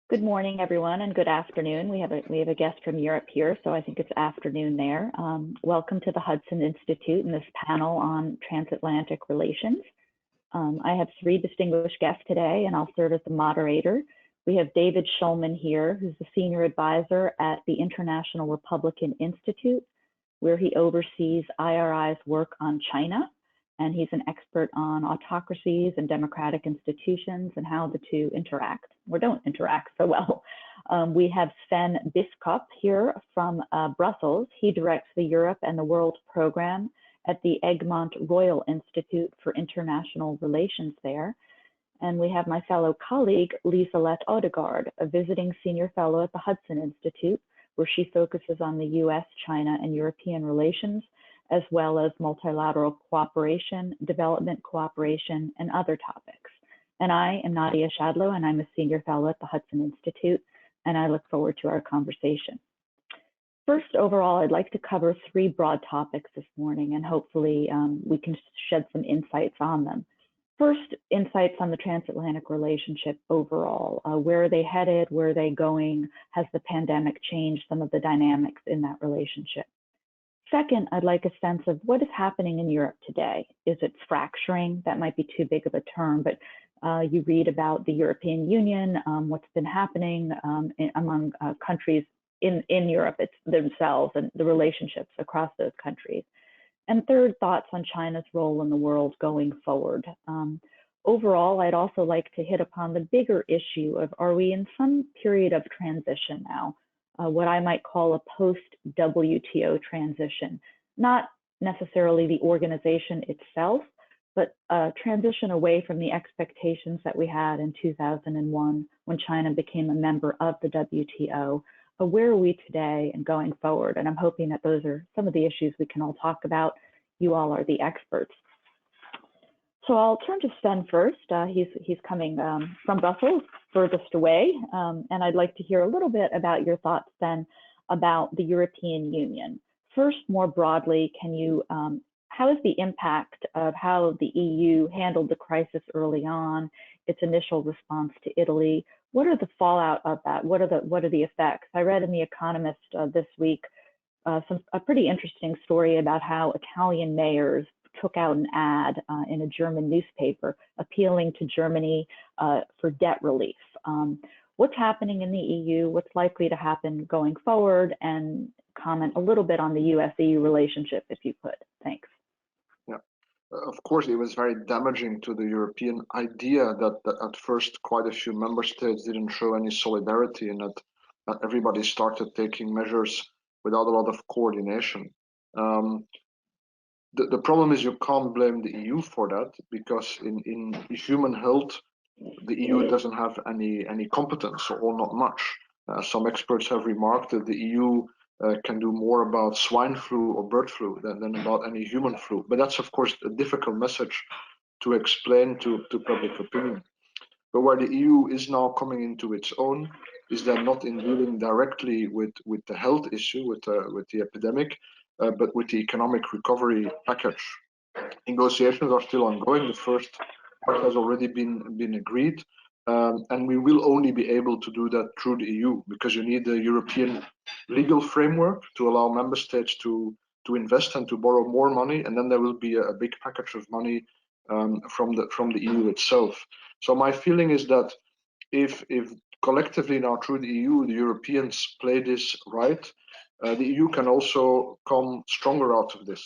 Good morning, everyone, and good afternoon. We have a guest from Europe here, so I think it's afternoon there. Welcome to the Hudson Institute and this panel on transatlantic relations. I have three distinguished guests today, and I'll serve as the moderator. We have David Schulman here, who's the senior advisor at the International Republican Institute, where he oversees IRI's work on China, and he's an expert on autocracies and democratic institutions and how the two interact or don't interact so well. We have Sven Biskup here from Brussels. He directs the Europe and the World program at the Egmont Royal Institute for International Relations there. And we have my fellow colleague, Lieselette Odegaard, a visiting senior fellow at the Hudson Institute, where she focuses on the US, China, and European relations, as well as multilateral cooperation, development cooperation, and other topics. And I am Nadia Shadlow, and I'm a senior fellow at the Hudson Institute, and I look forward to our conversation. First, overall, I'd like to cover three broad topics this morning, and hopefully we can shed some insights on them. First, insights on the transatlantic relationship overall. Where are they headed? Where are they going? Has the pandemic changed some of the dynamics in that relationship? Second, I'd like a sense of what is happening in Europe today. Is it fracturing? That might be too big of a term, but you read about the European Union, what's been happening among countries in Europe themselves and the relationships across those countries. And third, thoughts on China's role in the world going forward. Overall, I'd also like to hit upon the bigger issue of, are we in some period of transition now? What I might call a post-WTO transition, not necessarily the organization itself, but a transition away from the expectations that we had in 2001 when China became a member of the WTO. Where are we today and going forward? And I'm hoping that those are some of the issues we can all talk about. You all are the experts. So I'll turn to Sven first. He's coming from Brussels, furthest away, and I'd like to hear a little bit about your thoughts, Sven, about the European Union. First, more broadly, how is the impact of how the EU handled the crisis early on, its initial response to Italy? What are the fallout of that? What are the effects? I read in The Economist this week a pretty interesting story about how Italian mayors took out an ad in a German newspaper appealing to Germany for debt relief. What's happening in the EU? What's likely to happen going forward? And comment a little bit on the US-EU relationship, if you could. Thanks. Yeah, of course, it was very damaging to the European idea that at first quite a few member states didn't show any solidarity and that everybody started taking measures without a lot of coordination. The problem is you can't blame the EU for that, because in human health, the EU doesn't have any competence, or not much. Some experts have remarked that the EU can do more about swine flu or bird flu than about any human flu. But that's, of course, a difficult message to explain to public opinion. But where the EU is now coming into its own is that not in dealing directly with the health issue, with the epidemic, but with the economic recovery package. Negotiations are still ongoing. The first part has already been agreed, and we will only be able to do that through the EU, because you need the European legal framework to allow member states to invest and to borrow more money, and then there will be a big package of money from the EU itself. So my feeling is that if collectively now through the EU, the Europeans play this right, the EU can also come stronger out of this.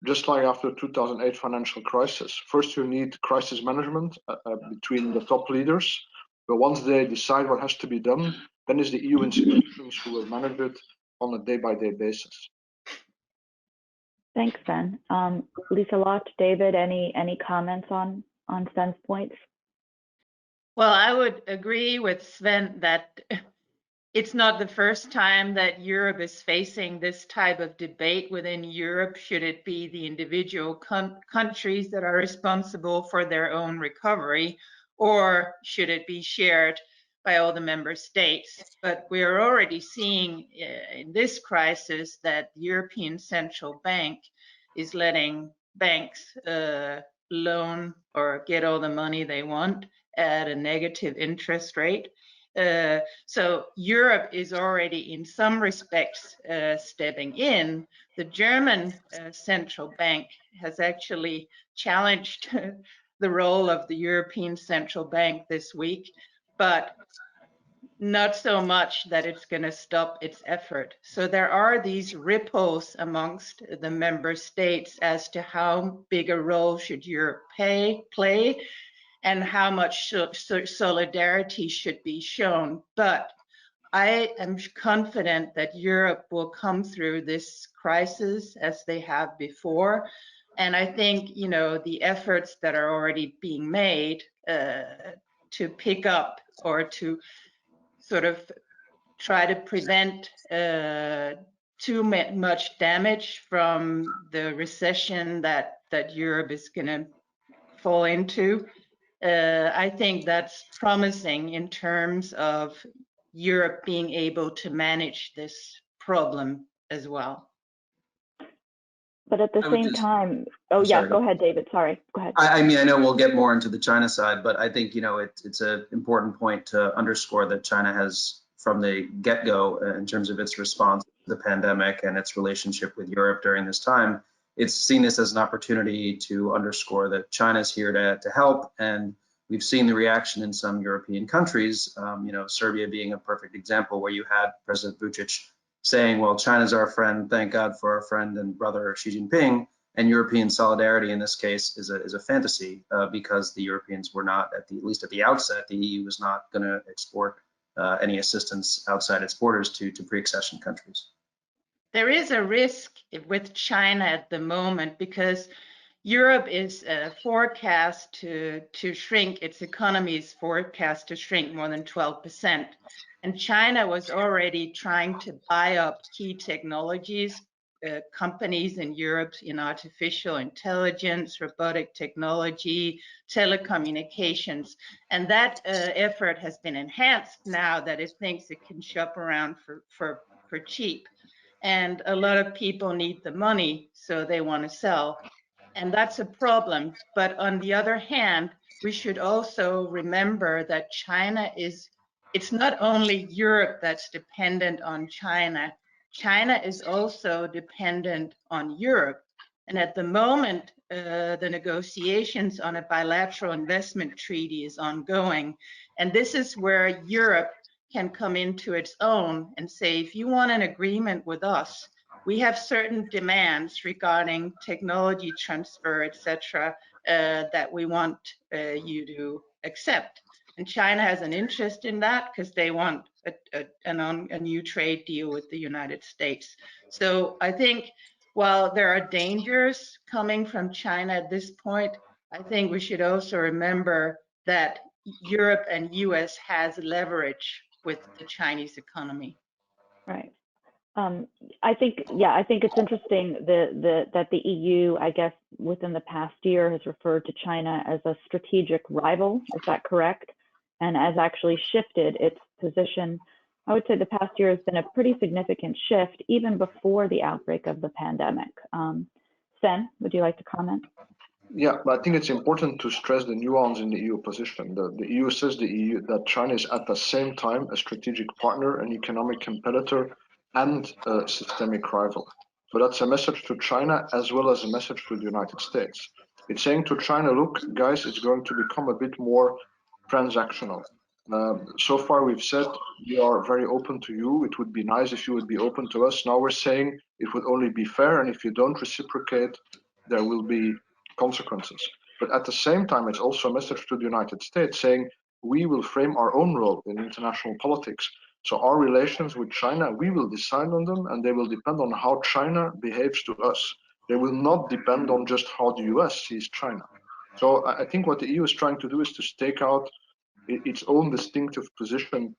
Just like after the 2008 financial crisis, first you need crisis management between the top leaders, but once they decide what has to be done, then it's the EU institutions who will manage it on a day-by-day basis. Thanks, Sven. Lieselette, David, any comments on Sven's points? Well, I would agree with Sven that it's not the first time that Europe is facing this type of debate within Europe. Should it be the individual countries that are responsible for their own recovery, or should it be shared by all the member states? But we are already seeing in this crisis that the European Central Bank is letting banks loan or get all the money they want at a negative interest rate. So Europe is already in some respects stepping in. The German central bank has actually challenged the role of the European Central Bank this week, but not so much that it's going to stop its effort. So there are these ripples amongst the member states as to how big a role should Europe play and how much solidarity should be shown. But I am confident that Europe will come through this crisis as they have before. And I think, you know, the efforts that are already being made to pick up or to sort of try to prevent too much damage from the recession that Europe is going to fall into. I think that's promising in terms of Europe being able to manage this problem as well. But at the same time, oh yeah, go ahead, David. Sorry, go ahead. I mean, I know we'll get more into the China side, but I think, you know, it's an important point to underscore that China has, from the get-go, in terms of its response to the pandemic and its relationship with Europe during this time, it's seen this as an opportunity to underscore that China's here to help. And we've seen the reaction in some European countries, you know, Serbia being a perfect example, where you had President Vučić saying, well, China's our friend, thank God for our friend and brother Xi Jinping. And European solidarity in this case is a fantasy because the Europeans were not, at least at the outset, the EU was not going to export any assistance outside its borders to pre-accession countries. There is a risk with China at the moment because Europe is forecast to shrink, its economy is forecast to shrink more than 12%. And China was already trying to buy up key technologies, companies in Europe in artificial intelligence, robotic technology, telecommunications. And that effort has been enhanced now that it thinks it can shop around for cheap. And a lot of people need the money, so they want to sell. And that's a problem. But on the other hand, we should also remember that China it's not only Europe that's dependent on China. China is also dependent on Europe. And at the moment, the negotiations on a bilateral investment treaty is ongoing. And this is where Europe can come into its own and say, if you want an agreement with us, we have certain demands regarding technology transfer, etc., that we want you to accept. And China has an interest in that because they want a new trade deal with the United States. So I think while there are dangers coming from China at this point, I think we should also remember that Europe and US has leverage with the Chinese economy. Right. I think it's interesting that the EU, I guess, within the past year has referred to China as a strategic rival. Is that correct? And has actually shifted its position. I would say the past year has been a pretty significant shift, even before the outbreak of the pandemic. Sven, would you like to comment? Yeah, but I think it's important to stress the nuance in the EU position. The EU says that China is at the same time a strategic partner, an economic competitor, and a systemic rival. So that's a message to China as well as a message to the United States. It's saying to China, look, guys, it's going to become a bit more transactional. So far we've said we are very open to you. It would be nice if you would be open to us. Now we're saying it would only be fair, and if you don't reciprocate, there will be consequences. But at the same time, it's also a message to the United States saying we will frame our own role in international politics. So our relations with China, we will decide on them, and they will depend on how China behaves to us. They will not depend on just how the US sees China. So I think what the EU is trying to do is to stake out its own distinctive position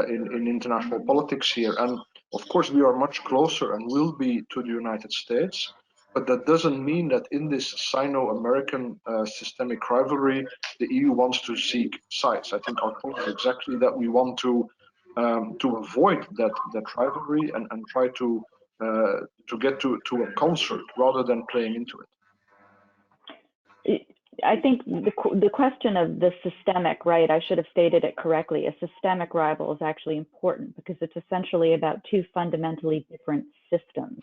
in international politics here. And of course, we are much closer and will be to the United States. But that doesn't mean that in this Sino-American systemic rivalry, the EU wants to seek sides. I think our point is exactly that we want to avoid that rivalry and try to get to a concert rather than playing into it. I think the question of the systemic, right, I should have stated it correctly. A systemic rival is actually important because it's essentially about two fundamentally different systems.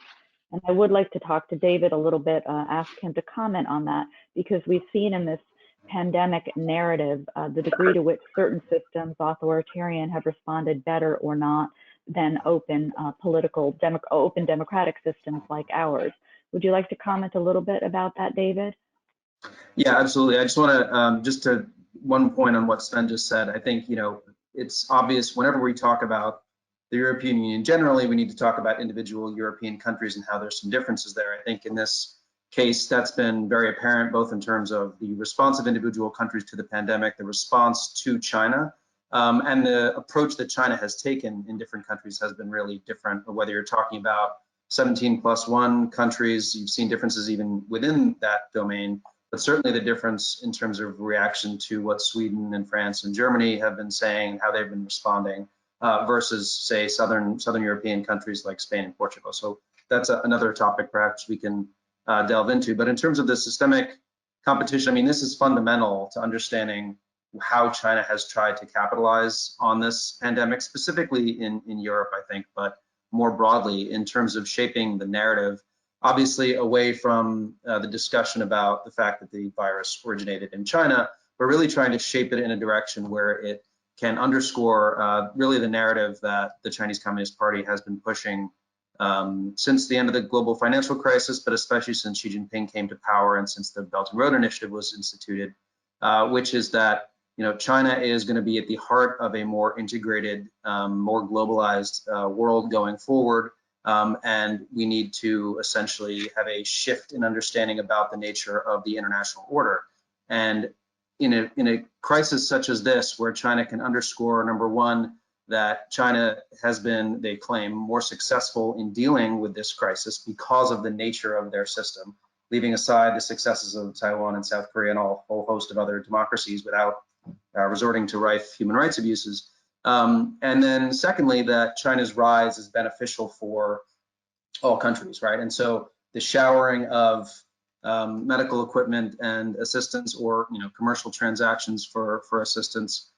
And I would like to talk to David a little bit, ask him to comment on that, because we've seen in this pandemic narrative the degree to which certain systems, authoritarian, have responded better or not than open open democratic systems like ours. Would you like to comment a little bit about that, David? Yeah, absolutely. I just want to just to one point on what Sven just said. I think, you know, it's obvious whenever we talk about the European Union generally, we need to talk about individual European countries and how there's some differences there. I think in this case, that's been very apparent, both in terms of the response of individual countries to the pandemic, the response to China, and the approach that China has taken in different countries has been really different. Whether you're talking about 17+1 countries, you've seen differences even within that domain, but certainly the difference in terms of reaction to what Sweden and France and Germany have been saying, how they've been responding, versus, say, Southern European countries like Spain and Portugal. So that's another topic perhaps we can delve into. But in terms of the systemic competition, I mean, this is fundamental to understanding how China has tried to capitalize on this pandemic, specifically in Europe, I think, but more broadly in terms of shaping the narrative, obviously away from the discussion about the fact that the virus originated in China, but really trying to shape it in a direction where it can underscore really the narrative that the Chinese Communist Party has been pushing since the end of the global financial crisis, but especially since Xi Jinping came to power and since the Belt and Road Initiative was instituted, which is that, you know, China is going to be at the heart of a more integrated, more globalized world going forward, and we need to essentially have a shift in understanding about the nature of the international order. And in a crisis such as this, where China can underscore, number one, that China has been, they claim, more successful in dealing with this crisis because of the nature of their system, leaving aside the successes of Taiwan and South Korea and a whole host of other democracies without resorting to rife human rights abuses. And then secondly, that China's rise is beneficial for all countries, right? And so the showering of medical equipment and assistance, or, you know, commercial transactions for assistance,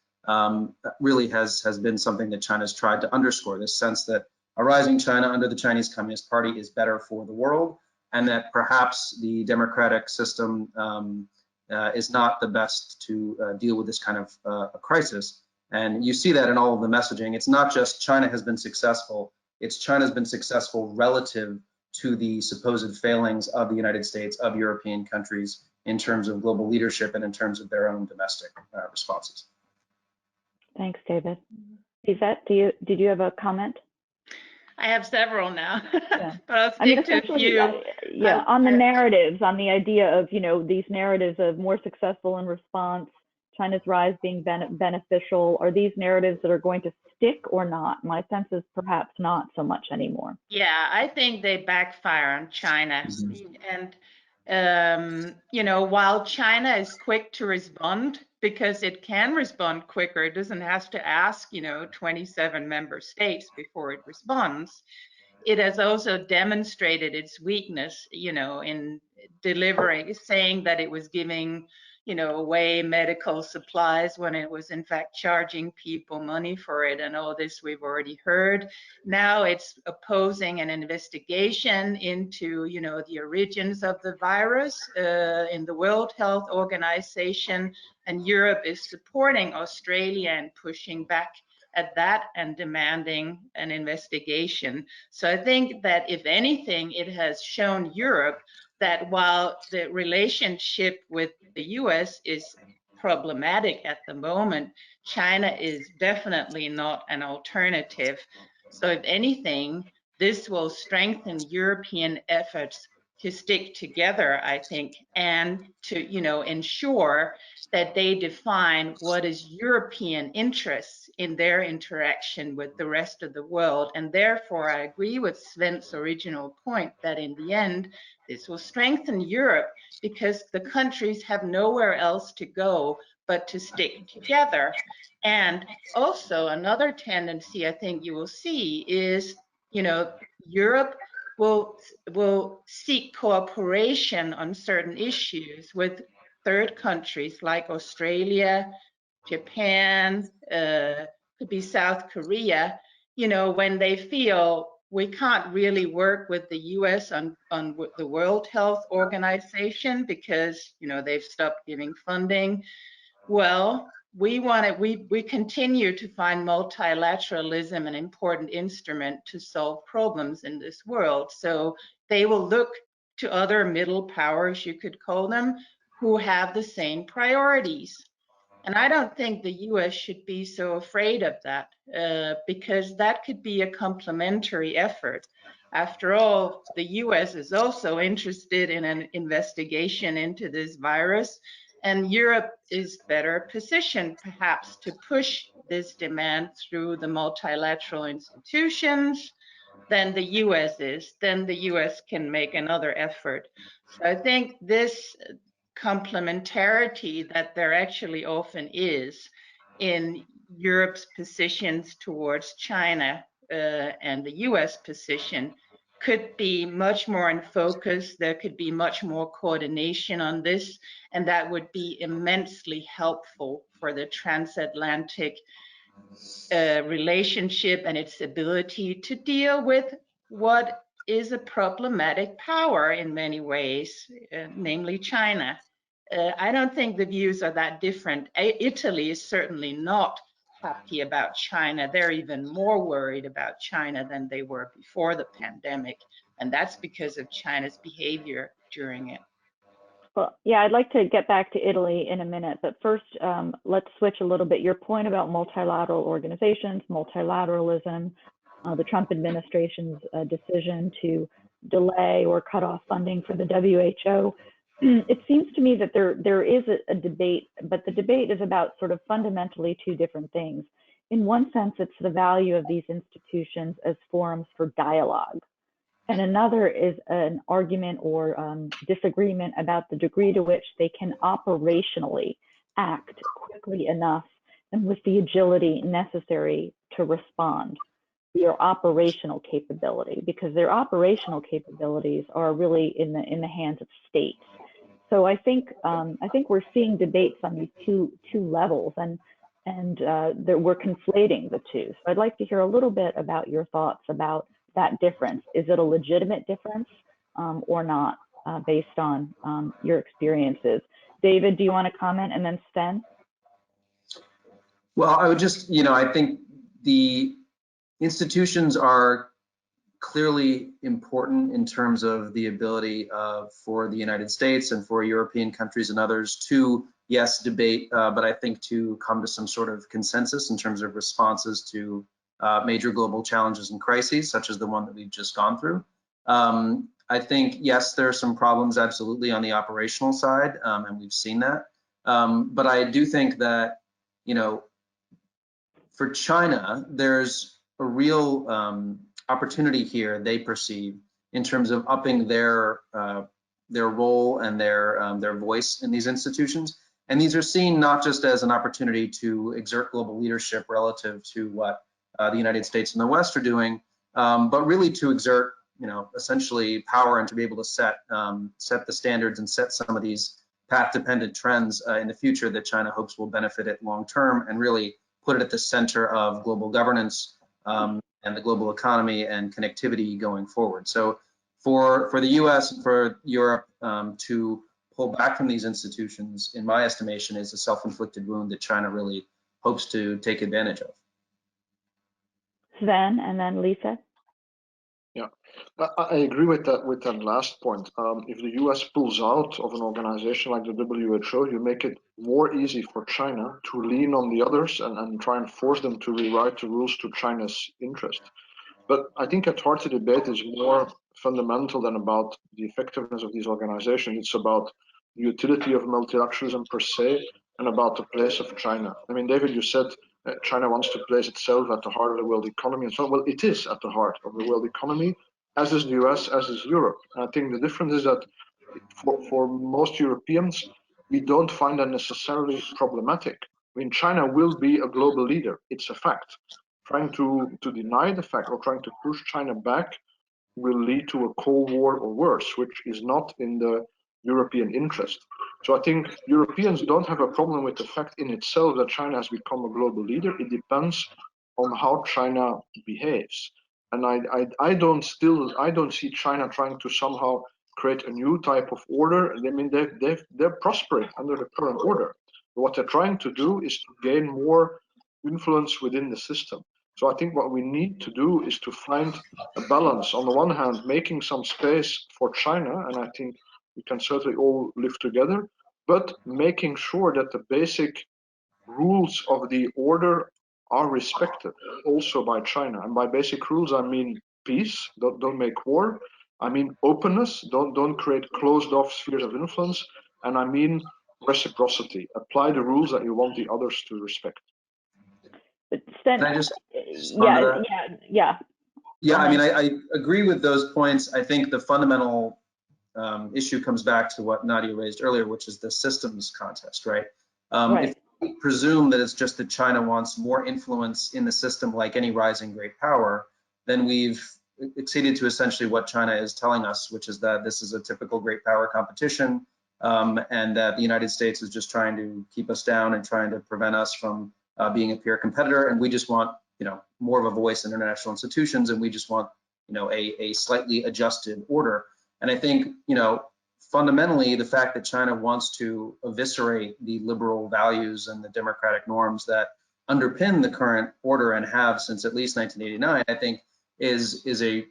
really has been something that China's tried to underscore, this sense that a rising China under the Chinese Communist Party is better for the world, and that perhaps the democratic system is not the best to deal with this kind of crisis. And you see that in all of the messaging. It's not just China has been successful, it's China's been successful relative to the supposed failings of the United States, of European countries, in terms of global leadership and in terms of their own domestic responses. Thanks, David. Yvette, did you have a comment? I have several now, Yeah. but I'll stick to a few. Yeah, on the narratives, on the idea of, you know, these narratives of more successful in response, China's rise being beneficial, are these narratives that are going to stick or not? My sense is perhaps not so much anymore. Yeah, I think they backfire on China. And, you know, while China is quick to respond, because it can respond quicker, it doesn't have to ask, you know, 27 member states before it responds. It has also demonstrated its weakness, you know, in delivering, saying that it was giving, you know, away medical supplies when it was in fact charging people money for it, and all this we've already heard. Now it's opposing an investigation into, you know, the origins of the virus in the World Health Organization, and Europe is supporting Australia and pushing back at that and demanding an investigation. So I think that if anything, it has shown Europe that while the relationship with the US is problematic at the moment, China is definitely not an alternative. So if anything, this will strengthen European efforts to stick together, I think, and to, you know, ensure that they define what is European interests in their interaction with the rest of the world. And therefore, I agree with Sven's original point that in the end, this will strengthen Europe because the countries have nowhere else to go but to stick together. And also another tendency I think you will see is, you know, Europe will seek cooperation on certain issues with third countries like Australia, Japan, could be South Korea, you know, when they feel we can't really work with the US on the World Health Organization because, you know, they've stopped giving funding. Well, we continue to find multilateralism an important instrument to solve problems in this world. So they will look to other middle powers, you could call them, who have the same priorities. And I don't think the US should be so afraid of that, because that could be a complementary effort. After all, the US is also interested in an investigation into this virus, and Europe is better positioned perhaps to push this demand through the multilateral institutions than the US is. Then the US can make another effort. So I think this complementarity that there actually often is in Europe's positions towards China and the US position could be much more in focus. There could be much more coordination on this, and that would be immensely helpful for the transatlantic relationship and its ability to deal with what is a problematic power in many ways, namely China. I don't think the views are that different. Italy is certainly not happy about China. They're even more worried about China than they were before the pandemic, and that's because of China's behavior during it. Well, yeah, I'd like to get back to Italy in a minute, but first, let's switch a little bit. Your point about multilateral organizations, multilateralism, the Trump administration's decision to delay or cut off funding for the WHO. It seems to me that there is a debate, but the debate is about sort of fundamentally two different things. In one sense, it's the value of these institutions as forums for dialogue. And another is an argument or disagreement about the degree to which they can operationally act quickly enough and with the agility necessary to respond. Their operational capability, because their operational capabilities are really in the hands of states. So I think we're seeing debates on these two levels, and we're conflating the two. So I'd like to hear a little bit about your thoughts about that difference. Is it a legitimate difference or not, based on your experiences? David, do you want to comment, and then Sven? Well, I would just, I think the institutions are clearly important in terms of the ability for the United States and for European countries and others to, yes, debate, but I think to come to some sort of consensus in terms of responses to major global challenges and crises, such as the one that we've just gone through. I think, yes, there are some problems absolutely on the operational side, and we've seen that. But I do think that, for China, there's a real opportunity here, they perceive, in terms of upping their role and their voice in these institutions. And these are seen not just as an opportunity to exert global leadership relative to what the United States and the West are doing, but really to exert, essentially power and to be able to set the standards and set some of these path-dependent trends in the future that China hopes will benefit it long term, and really put it at the center of global governance and the global economy and connectivity going forward. So for the US and for Europe to pull back from these institutions, in my estimation, is a self-inflicted wound that China really hopes to take advantage of. Sven, and then Lisa. Yeah, I agree with that last point. If the US pulls out of an organization like the WHO, you make it more easy for China to lean on the others and try and force them to rewrite the rules to China's interest. But I think at heart the debate is more fundamental than about the effectiveness of these organizations. It's about the utility of multilateralism per se, and about the place of China. I mean, David, you said China wants to place itself at the heart of the world economy and so on. Well, it is at the heart of the world economy, as is the US, as is Europe. And I think the difference is that for most Europeans, we don't find that necessarily problematic. I mean, China will be a global leader. It's a fact. Trying to deny the fact or trying to push China back will lead to a Cold War or worse, which is not in the European interest. So I think Europeans don't have a problem with the fact in itself that China has become a global leader. It depends on how China behaves. And I don't see China trying to somehow create a new type of order. I mean, they're prospering under the current order. What they're trying to do is to gain more influence within the system. So I think what we need to do is to find a balance. On the one hand, making some space for China, and I think we can certainly all live together, but making sure that the basic rules of the order are respected also by China. And by basic rules, I mean peace, don't make war. I mean openness, don't create closed off spheres of influence. And I mean reciprocity, apply the rules that you want the others to respect. But Sven, Can I just respond to that? Yeah, I mean, I agree with those points. I think the fundamental issue comes back to what Nadia raised earlier, which is the systems contest, right? If we presume that it's just that China wants more influence in the system like any rising great power, then we've acceded to essentially what China is telling us, which is that this is a typical great power competition, and that the United States is just trying to keep us down and trying to prevent us from being a peer competitor, and we just want, more of a voice in international institutions, and we just want, a slightly adjusted order. And I think, fundamentally, the fact that China wants to eviscerate the liberal values and the democratic norms that underpin the current order and have since at least 1989, I think is a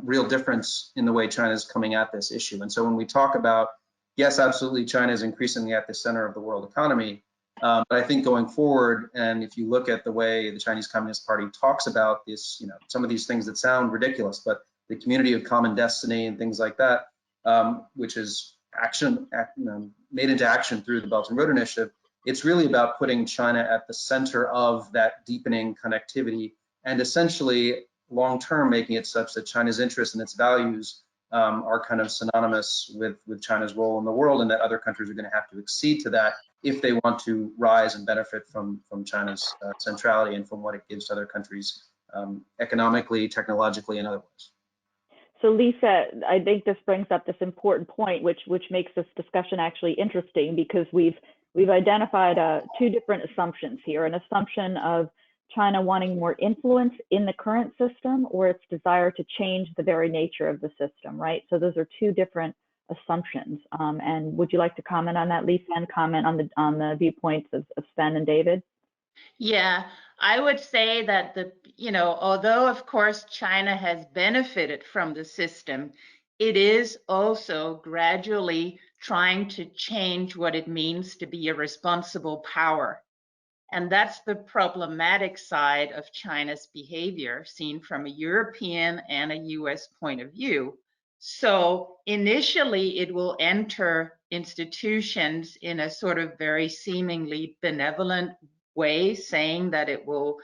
real difference in the way China is coming at this issue. And so when we talk about, yes, absolutely, China is increasingly at the center of the world economy. But I think going forward, and if you look at the way the Chinese Communist Party talks about this, some of these things that sound ridiculous, but the community of common destiny and things like that, which is made into action through the Belt and Road Initiative, it's really about putting China at the center of that deepening connectivity and essentially long-term making it such that China's interests and its values are kind of synonymous with China's role in the world, and that other countries are going to have to accede to that if they want to rise and benefit from China's centrality and from what it gives to other countries economically, technologically, and otherwise. So Lisa, I think this brings up this important point, which makes this discussion actually interesting, because we've identified two different assumptions here: an assumption of China wanting more influence in the current system, or its desire to change the very nature of the system, right? So those are two different assumptions. And would you like to comment on that, Lisa, and comment on the viewpoints of Sven and David? Yeah, I would say that although of course China has benefited from the system, it is also gradually trying to change what it means to be a responsible power. And that's the problematic side of China's behavior, seen from a European and a US point of view. So initially, it will enter institutions in a sort of very seemingly benevolent way, saying that it will,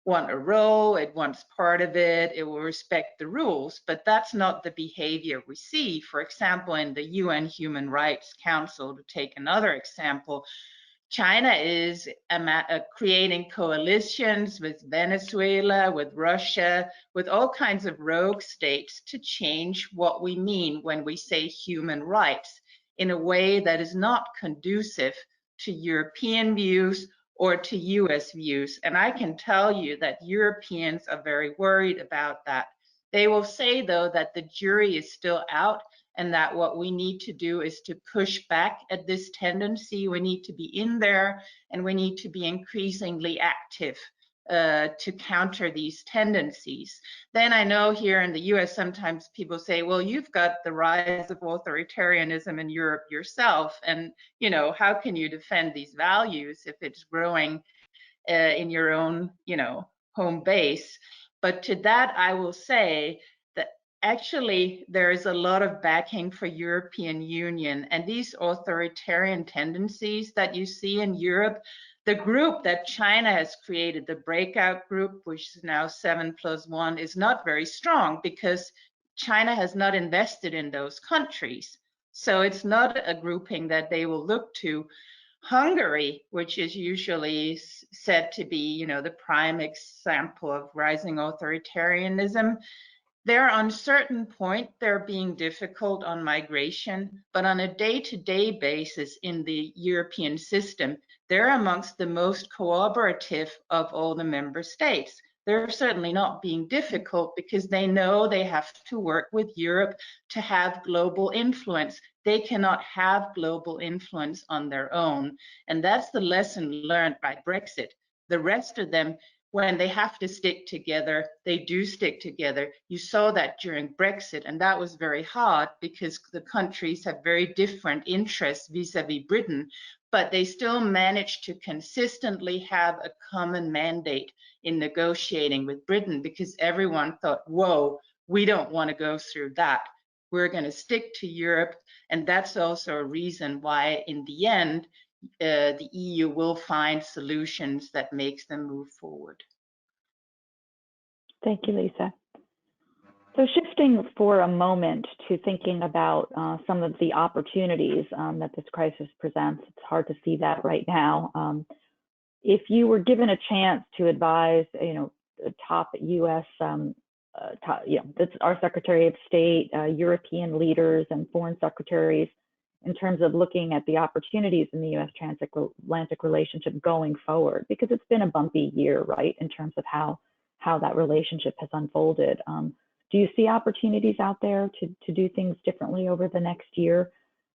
want a role, it wants part of it, it will respect the rules. But that's not the behavior we see. For example, in the UN Human Rights Council, to take another example, China is creating coalitions with Venezuela, with Russia, with all kinds of rogue states to change what we mean when we say human rights in a way that is not conducive to European views or to US views. And I can tell you that Europeans are very worried about that. They will say, though, that the jury is still out, and that what we need to do is to push back at this tendency. We need to be in there, and we need to be increasingly active to counter these tendencies. Then I know here in the US, sometimes people say, well, you've got the rise of authoritarianism in Europe yourself, and how can you defend these values if it's growing in your own home base? But to that I will say that actually there is a lot of backing for European Union, and these authoritarian tendencies that you see in Europe, the group that China has created, the breakout group, which is now 7+1, is not very strong because China has not invested in those countries. So it's not a grouping that they will look to. Hungary, which is usually said to be, the prime example of rising authoritarianism, They're on certain point, they're being difficult on migration, but on a day-to-day basis in the European system, they're amongst the most cooperative of all the member states. They're certainly not being difficult because they know they have to work with Europe to have global influence. They cannot have global influence on their own. And that's the lesson learned by Brexit. The rest of them, when they have to stick together, they do stick together. You saw that during Brexit, and that was very hard because the countries have very different interests vis-a-vis Britain, but they still managed to consistently have a common mandate in negotiating with Britain because everyone thought, whoa, we don't want to go through that. We're going to stick to Europe, and that's also a reason why, in the end, the EU will find solutions that makes them move forward. Thank you, Lisa. So shifting for a moment to thinking about some of the opportunities that this crisis presents, it's hard to see that right now. If you were given a chance to advise, top U.S. That's our Secretary of State, European leaders, and foreign secretaries, in terms of looking at the opportunities in the U.S. transatlantic relationship going forward, because it's been a bumpy year, right, in terms of how that relationship has unfolded. Do you see opportunities out there to do things differently over the next year?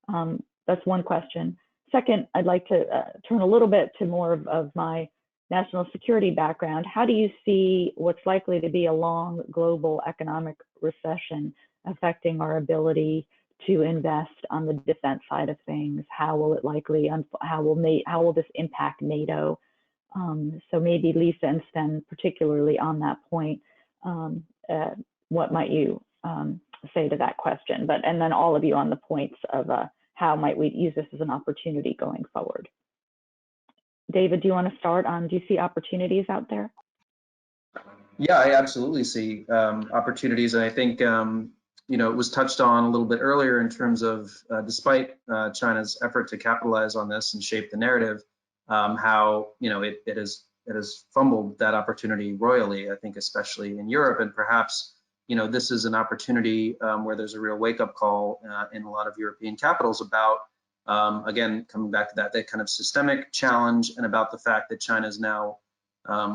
That's one question. Second, I'd like to turn a little bit to more of my national security background. How do you see what's likely to be a long global economic recession affecting our ability to invest on the defense side of things? How will it likely, how will this impact NATO? So maybe Lisa and Sven, particularly on that point, what might you say to that question? And then all of you on the points of how might we use this as an opportunity going forward? David, do you want to start on, do you see opportunities out there? Yeah, I absolutely see opportunities. And I think, it was touched on a little bit earlier in terms of, despite China's effort to capitalize on this and shape the narrative, how, it has fumbled that opportunity royally, I think, especially in Europe. And perhaps, this is an opportunity where there's a real wake-up call in a lot of European capitals about, again, coming back to that kind of systemic challenge, and about the fact that China is now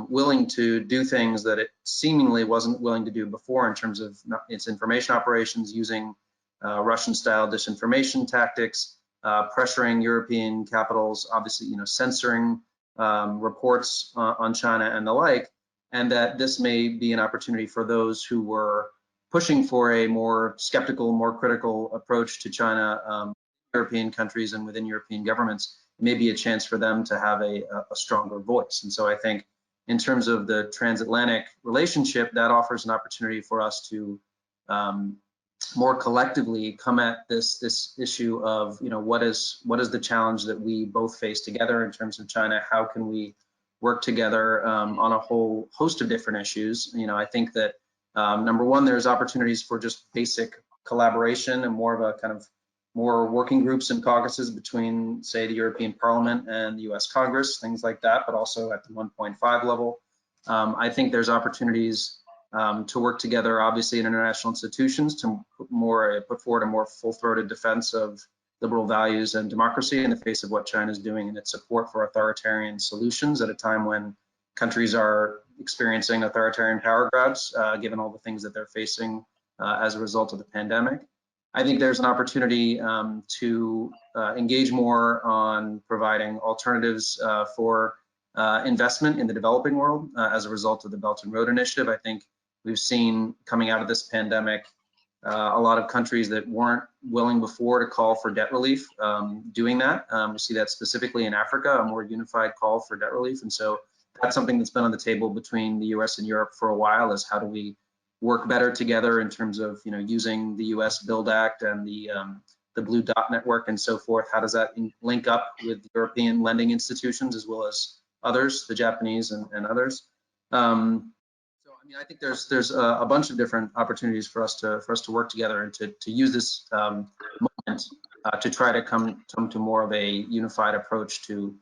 willing to do things that it seemingly wasn't willing to do before in terms of its information operations, using Russian-style disinformation tactics, pressuring European capitals, obviously, censoring reports on China and the like, and that this may be an opportunity for those who were pushing for a more skeptical, more critical approach to China, European countries and within European governments, maybe a chance for them to have a stronger voice. And so I think in terms of the transatlantic relationship, that offers an opportunity for us to more collectively come at this issue of, what is the challenge that we both face together in terms of China? How can we work together on a whole host of different issues? I think that number one, there's opportunities for just basic collaboration and more of a kind of more working groups and caucuses between, say, the European Parliament and the US Congress, things like that, but also at the 1.5 level. I think there's opportunities to work together, obviously, in international institutions to put forward a more full-throated defense of liberal values and democracy in the face of what China is doing in its support for authoritarian solutions at a time when countries are experiencing authoritarian power grabs, given all the things that they're facing as a result of the pandemic. I think there's an opportunity to engage more on providing alternatives for investment in the developing world as a result of the Belt and Road Initiative. I think we've seen coming out of this pandemic a lot of countries that weren't willing before to call for debt relief doing that. We see that specifically in Africa, a more unified call for debt relief. And so that's something that's been on the table between the US and Europe for a while, is how do we work better together in terms of using the US Build Act and the Blue Dot Network and so forth. How does that link up with European lending institutions as well as others, the Japanese and others? So I mean, I think there's a bunch of different opportunities for us to work together and to use this moment to try to come to more of a unified approach to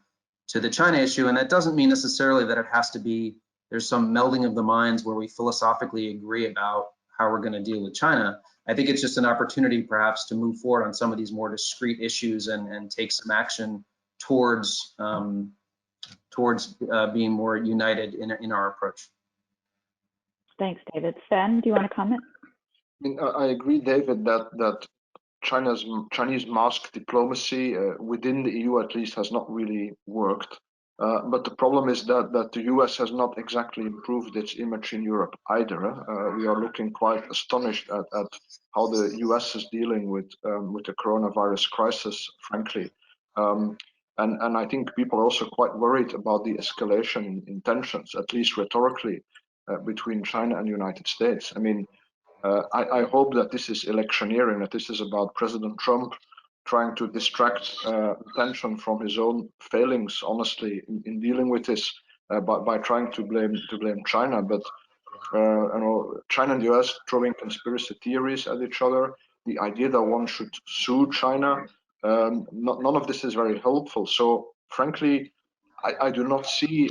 the China issue. And that doesn't mean necessarily that it has to be there's some melding of the minds where we philosophically agree about how we're going to deal with China. I think it's just an opportunity perhaps to move forward on some of these more discrete issues and take some action towards being more united in our approach. Thanks, David. Sven, do you want to comment? I mean, I agree, David, that Chinese mask diplomacy within the EU at least has not really worked. But the problem is that the US has not exactly improved its image in Europe either. We are looking quite astonished at how the US is dealing with the coronavirus crisis, frankly. And I think people are also quite worried about the escalation in tensions, at least rhetorically, between China and the United States. I mean, I hope that this is electioneering, that this is about President Trump trying to distract attention from his own failings, honestly, in dealing with this by trying to blame China. But you know, China and the US throwing conspiracy theories at each other, the idea that one should sue China, none of this is very helpful. So frankly, I do not see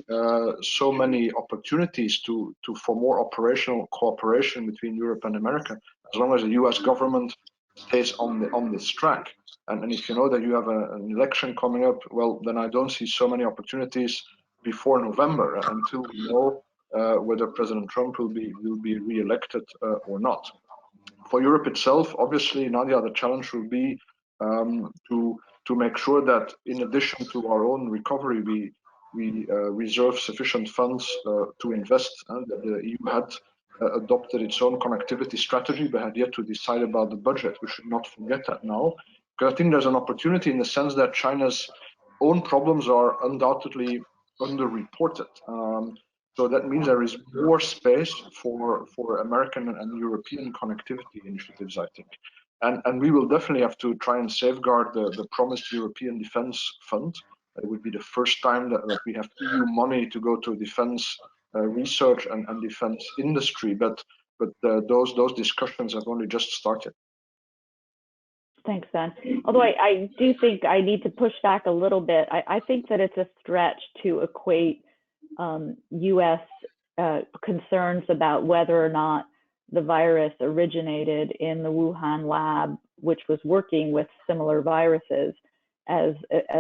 so many opportunities for more operational cooperation between Europe and America, as long as the US government stays on this track. And if you know that you have an election coming up, well, then I don't see so many opportunities before November until we know whether President Trump will be re-elected or not. For Europe itself, obviously, now the other challenge will be to make sure that in addition to our own recovery, we reserve sufficient funds to invest. The EU had adopted its own connectivity strategy, but had yet to decide about the budget. We should not forget that now, because I think there's an opportunity in the sense that China's own problems are undoubtedly underreported. So that means there is more space for American and European connectivity initiatives, I think. And we will definitely have to try and safeguard the promised European Defence Fund. It would be the first time that we have EU money to go to defence research and defence industry, but those discussions have only just started. Thanks, Ben. Although I do think I need to push back a little bit. I think that it's a stretch to equate U.S. Concerns about whether or not the virus originated in the Wuhan lab, which was working with similar viruses, as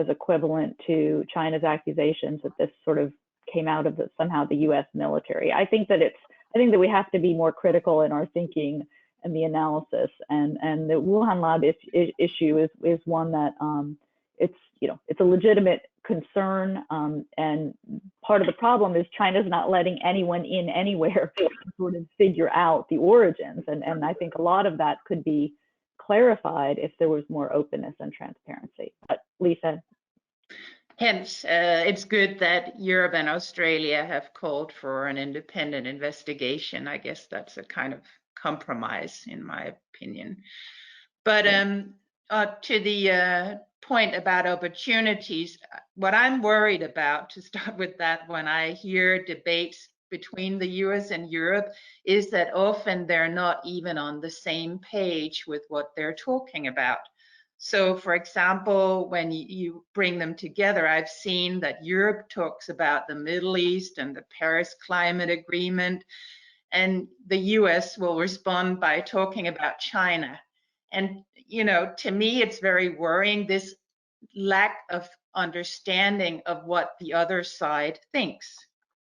equivalent to China's accusations that this sort of came out of somehow the U.S. military. I think that we have to be more critical in our thinking and the analysis. And the Wuhan lab issue is one that it's a legitimate concern. And part of the problem is China's not letting anyone in anywhere to sort of figure out the origins. And I think a lot of that could be clarified if there was more openness and transparency. But Lisa. Hence, it's good that Europe and Australia have called for an independent investigation. I guess that's a kind of compromise, in my opinion. But to the point about opportunities, what I'm worried about, to start with that, when I hear debates between the US and Europe, is that often they're not even on the same page with what they're talking about. So, for example, when you bring them together, I've seen that Europe talks about the Middle East and the Paris Climate Agreement, and the US will respond by talking about China. And, to me, it's very worrying, this lack of understanding of what the other side thinks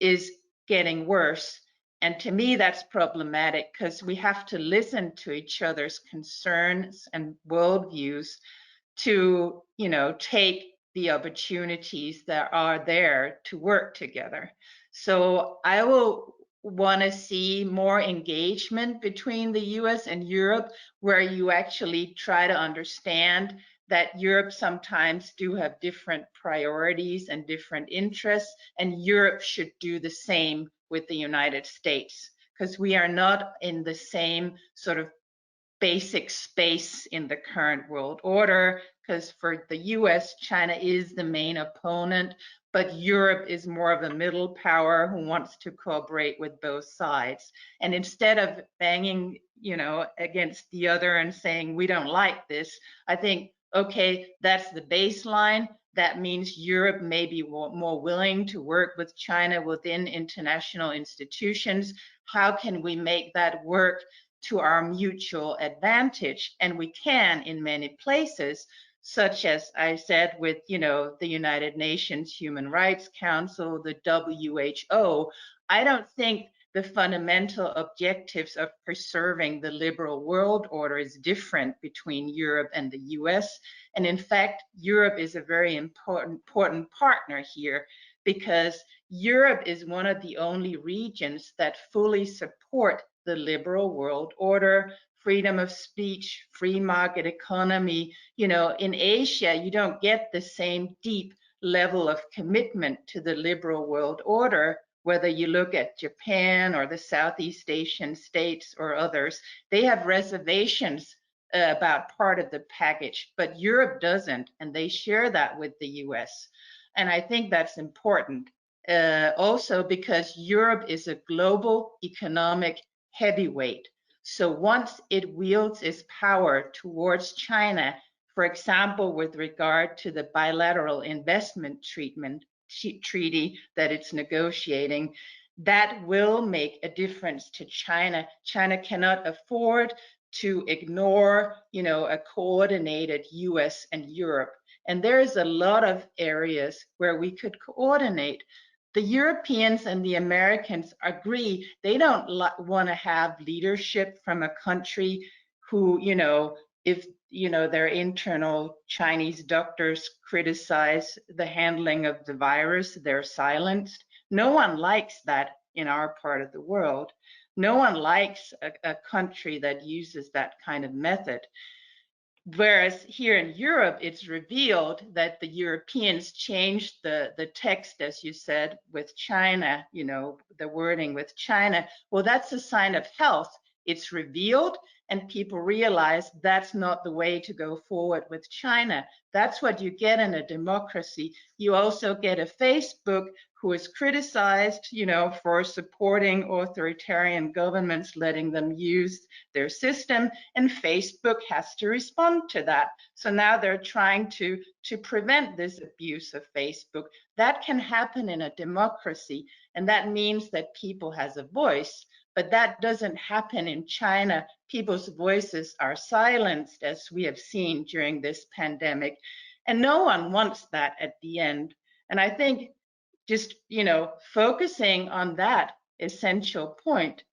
is getting worse. And to me, that's problematic, because we have to listen to each other's concerns and worldviews to, take the opportunities that are there to work together. So I will want to see more engagement between the US and Europe, where you actually try to understand that Europe sometimes do have different priorities and different interests, and Europe should do the same with the United States, because we are not in the same sort of basic space in the current world order, because for the US, China is the main opponent, but Europe is more of a middle power who wants to cooperate with both sides. And instead of banging, against the other and saying, we don't like this, I think, okay, that's the baseline. That means Europe may be more willing to work with China within international institutions. How can we make that work to our mutual advantage. And we can in many places, such as I said with, the United Nations Human Rights Council, the WHO. I don't think the fundamental objectives of preserving the liberal world order is different between Europe and the US. And in fact, Europe is a very important partner here, because Europe is one of the only regions that fully support the liberal world order, freedom of speech, free market economy. In Asia, you don't get the same deep level of commitment to the liberal world order. Whether you look at Japan or the Southeast Asian states or others, they have reservations about part of the package, but Europe doesn't, and they share that with the US. And I think that's important. Also because Europe is a global economic heavyweight. So once it wields its power towards China, for example, with regard to the bilateral investment treaty that it's negotiating, that will make a difference to China. China cannot afford to ignore, a coordinated US and Europe. And there's a lot of areas where we could coordinate. The Europeans and the Americans agree they don't want to have leadership from a country who, if their internal Chinese doctors criticize the handling of the virus, they're silenced. No one likes that in our part of the world. No one likes a country that uses that kind of method. Whereas here in Europe, it's revealed that the Europeans changed the text, as you said, with China, the wording with China. Well, that's a sign of health. It's revealed, and people realize that's not the way to go forward with China. That's what you get in a democracy. You also get a Facebook who is criticized, for supporting authoritarian governments, letting them use their system, and Facebook has to respond to that. So now they're trying to prevent this abuse of Facebook. That can happen in a democracy, and that means that people has a voice. But that doesn't happen in China. People's voices are silenced, as we have seen during this pandemic. And no one wants that at the end. And I think just, focusing on that essential point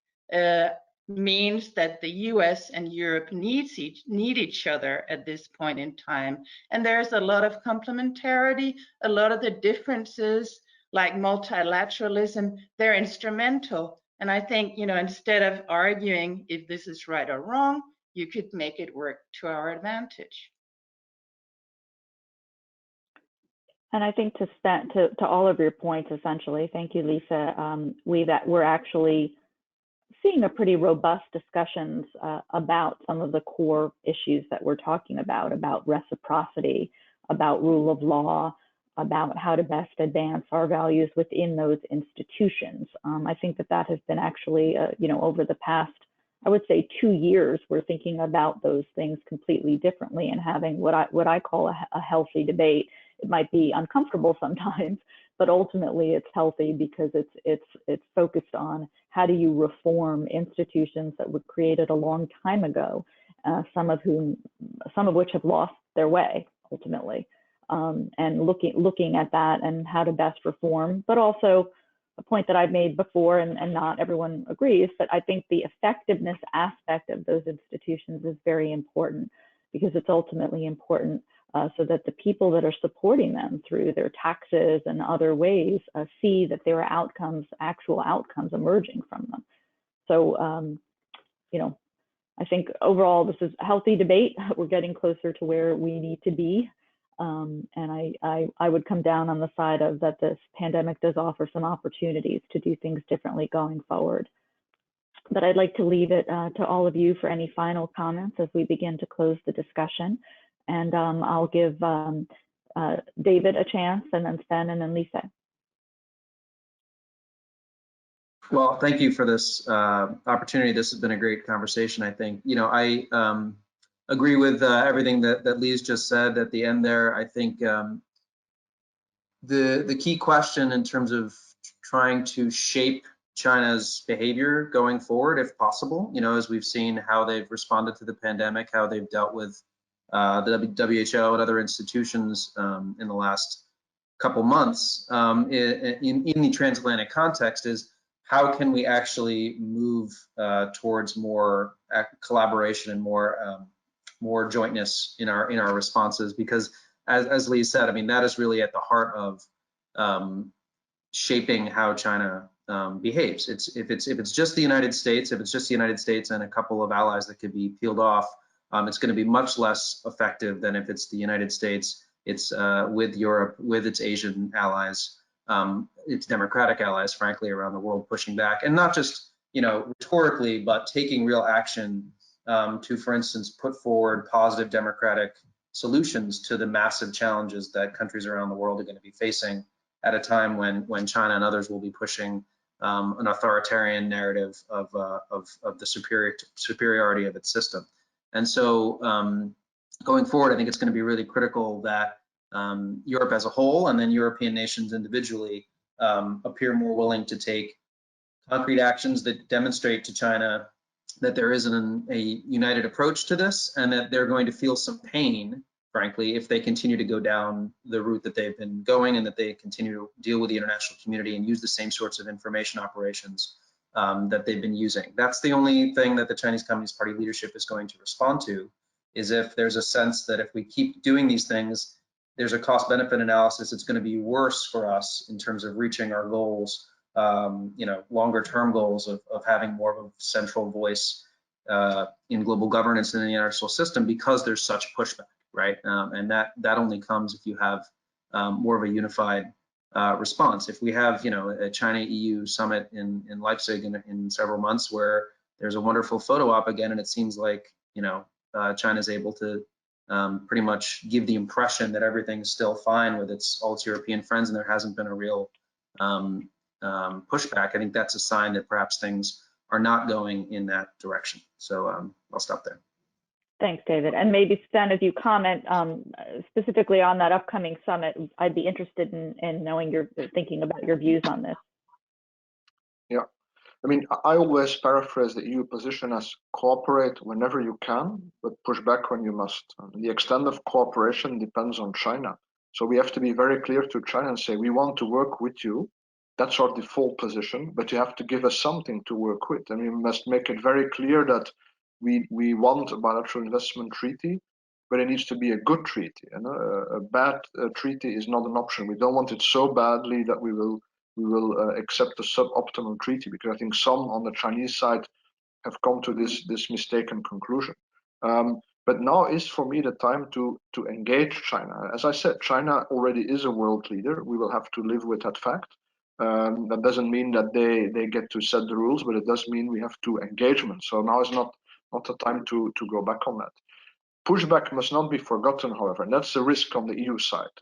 means that the US and Europe need each other at this point in time. And there's a lot of complementarity, a lot of the differences, like multilateralism, they're instrumental. And I think, instead of arguing if this is right or wrong, you could make it work to our advantage. And I think to all of your points, essentially, thank you, Lisa. We're actually seeing a pretty robust discussions about some of the core issues that we're talking about reciprocity, about rule of law, about how to best advance our values within those institutions. I think that has been actually, over the past, I would say 2 years, we're thinking about those things completely differently and having what I call a healthy debate. It might be uncomfortable sometimes, but ultimately it's healthy because it's focused on how do you reform institutions that were created a long time ago, some of which have lost their way ultimately. And looking at that and how to best reform, but also a point that I've made before, and not everyone agrees, but I think the effectiveness aspect of those institutions is very important, because it's ultimately important so that the people that are supporting them through their taxes and other ways see that there are actual outcomes emerging from them. So, I think overall this is a healthy debate. We're getting closer to where we need to be. And I would come down on the side of that this pandemic does offer some opportunities to do things differently going forward. But I'd like to leave it to all of you for any final comments as we begin to close the discussion. And I'll give David a chance, and then Sven, and then Lisa. Well, thank you for this opportunity. This has been a great conversation, I think. I agree with everything that Lise just said at the end there. I think the key question in terms of trying to shape China's behavior going forward, if possible. You know, as we've seen how they've responded to the pandemic, how they've dealt with the WHO and other institutions in the last couple months in the transatlantic context, is how can we actually move towards more collaboration and more jointness in our responses? Because as Lee said, I mean, that is really at the heart of shaping how China behaves. If it's just the United States, if it's just the United States and a couple of allies that could be peeled off, it's going to be much less effective than if it's the United States, it's with Europe, with its Asian allies, its democratic allies, frankly, around the world pushing back, and not just, you know, rhetorically, but taking real action to, for instance, put forward positive democratic solutions to the massive challenges that countries around the world are going to be facing at a time when China and others will be pushing an authoritarian narrative of the superiority of its system. And so going forward, I think it's going to be really critical that Europe as a whole and then European nations individually appear more willing to take concrete actions that demonstrate to China that there isn't a united approach to this, and that they're going to feel some pain, frankly, if they continue to go down the route that they've been going, and that they continue to deal with the international community and use the same sorts of information operations that they've been using. That's the only thing that the Chinese Communist Party leadership is going to respond to, is if there's a sense that if we keep doing these things, there's a cost-benefit analysis. It's going to be worse for us in terms of reaching our goals, you know, longer-term goals of having more of a central voice in global governance and in the international system, because there's such pushback, right? And that only comes if you have more of a unified response. If we have, you know, a China-EU summit in Leipzig in several months, where there's a wonderful photo op again, and it seems like, you know, China's able to pretty much give the impression that everything's still fine with all its European friends, and there hasn't been a real pushback, I think that's a sign that perhaps things are not going in that direction. So I'll stop there. Thanks, David. And maybe Sven, as you comment specifically on that upcoming summit, I'd be interested in knowing your thinking about your views on this. Yeah, I mean, I always paraphrase the EU position as cooperate whenever you can, but push back when you must. The extent of cooperation depends on China. So we have to be very clear to China and say, we want to work with you. That's our default position, but you have to give us something to work with. And we must make it very clear that we want a bilateral investment treaty, but it needs to be a good treaty. And a bad treaty is not an option. We don't want it so badly that we will accept a suboptimal treaty, because I think some on the Chinese side have come to this mistaken conclusion. But now is, for me, the time to engage China. As I said, China already is a world leader. We will have to live with that fact. That doesn't mean that they get to set the rules, but it does mean we have to engagement. So now is not the time to go back on that. Pushback must not be forgotten, however, and that's the risk on the EU side.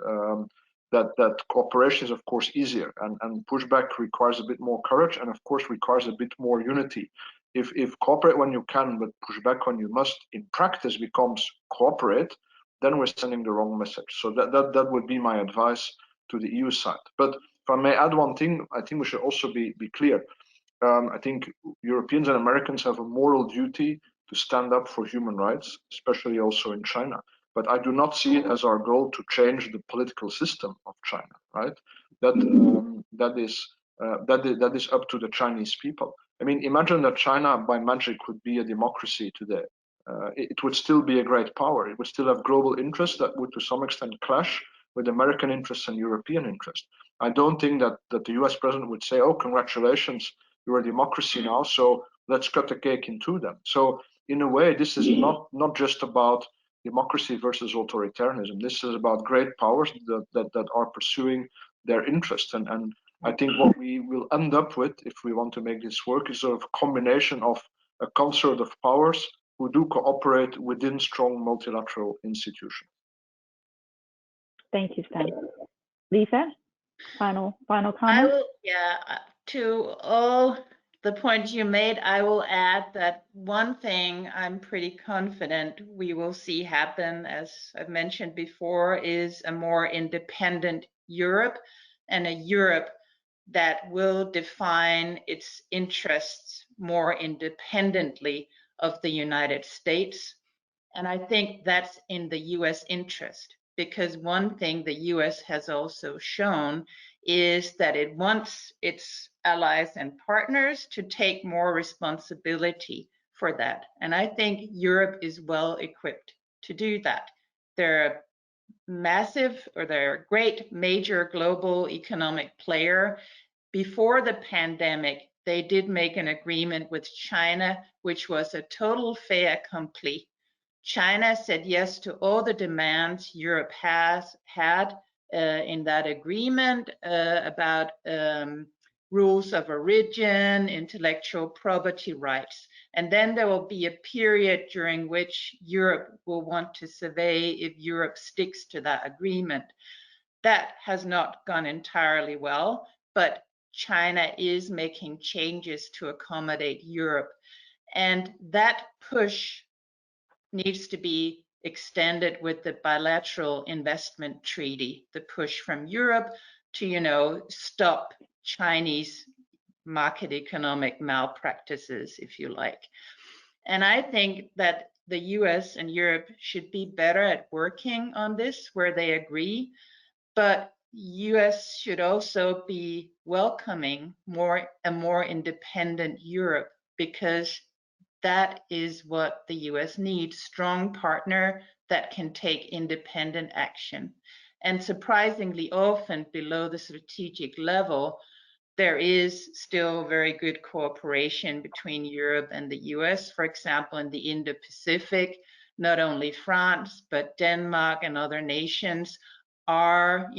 That cooperation is, of course, easier, and pushback requires a bit more courage, and of course requires a bit more unity. If cooperate when you can, but push back when you must, in practice becomes cooperate, then we're sending the wrong message. So that would be my advice to the EU side. But if I may add one thing, I think we should also be clear. I think Europeans and Americans have a moral duty to stand up for human rights, especially also in China. But I do not see it as our goal to change the political system of China, right? That is up to the Chinese people. I mean, imagine that China by magic would be a democracy today. It would still be a great power. It would still have global interests that would to some extent clash with American interests and European interests. I don't think that the US president would say, oh, congratulations, you're a democracy now, so let's cut the cake in two then. So in a way, this is not just about democracy versus authoritarianism. This is about great powers that are pursuing their interests. And I think what we will end up with, if we want to make this work, is sort of a combination of a concert of powers who do cooperate within strong multilateral institutions. Thank you, Sven. Lisa, final comment? To all the points you made, I will add that one thing I'm pretty confident we will see happen, as I've mentioned before, is a more independent Europe, and a Europe that will define its interests more independently of the United States. And I think that's in the US interest, because one thing the US has also shown is that it wants its allies and partners to take more responsibility for that. And I think Europe is well equipped to do that. They're they're a great major global economic player. Before the pandemic, they did make an agreement with China, which was a total fait accompli. China said yes to all the demands Europe has had in that agreement about rules of origin, intellectual property rights. And then there will be a period during which Europe will want to survey if Europe sticks to that agreement. That has not gone entirely well, but China is making changes to accommodate Europe. And that push needs to be extended with the bilateral investment treaty, the push from Europe to, stop Chinese market economic malpractices, if you like. And I think that the US and Europe should be better at working on this where they agree, but US should also be welcoming a more independent Europe, because that is what the US needs, strong partner that can take independent action. And surprisingly often below the strategic level, there is still very good cooperation between Europe and the US. For example, in the Indo-Pacific, not only France, but Denmark and other nations are,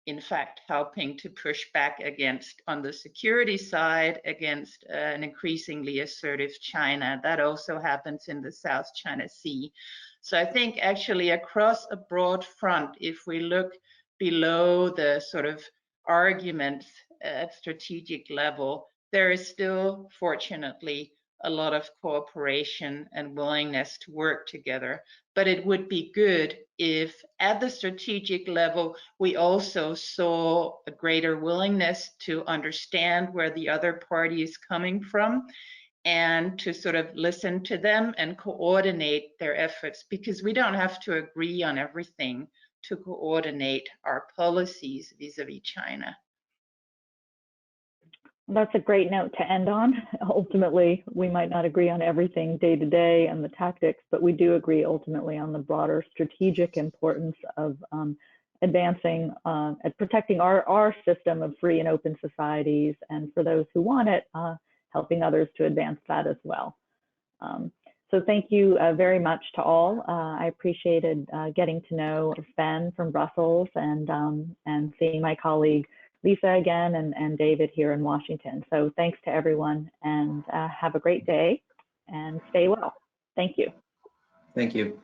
in fact, helping to push back on the security side, against an increasingly assertive China. That also happens in the South China Sea. So I think actually across a broad front, if we look below the sort of arguments at strategic level, there is still, fortunately, a lot of cooperation and willingness to work together. But it would be good if at the strategic level, we also saw a greater willingness to understand where the other party is coming from and to sort of listen to them and coordinate their efforts, because we don't have to agree on everything to coordinate our policies vis-a-vis China. That's a great note to end on. Ultimately, we might not agree on everything day to day and the tactics, but we do agree ultimately on the broader strategic importance of advancing and protecting our system of free and open societies, and for those who want it, helping others to advance that as well. So thank you very much to all. I appreciated getting to know Sven from Brussels and seeing my colleague Lisa again and David here in Washington. So thanks to everyone, and have a great day and stay well. Thank you. Thank you.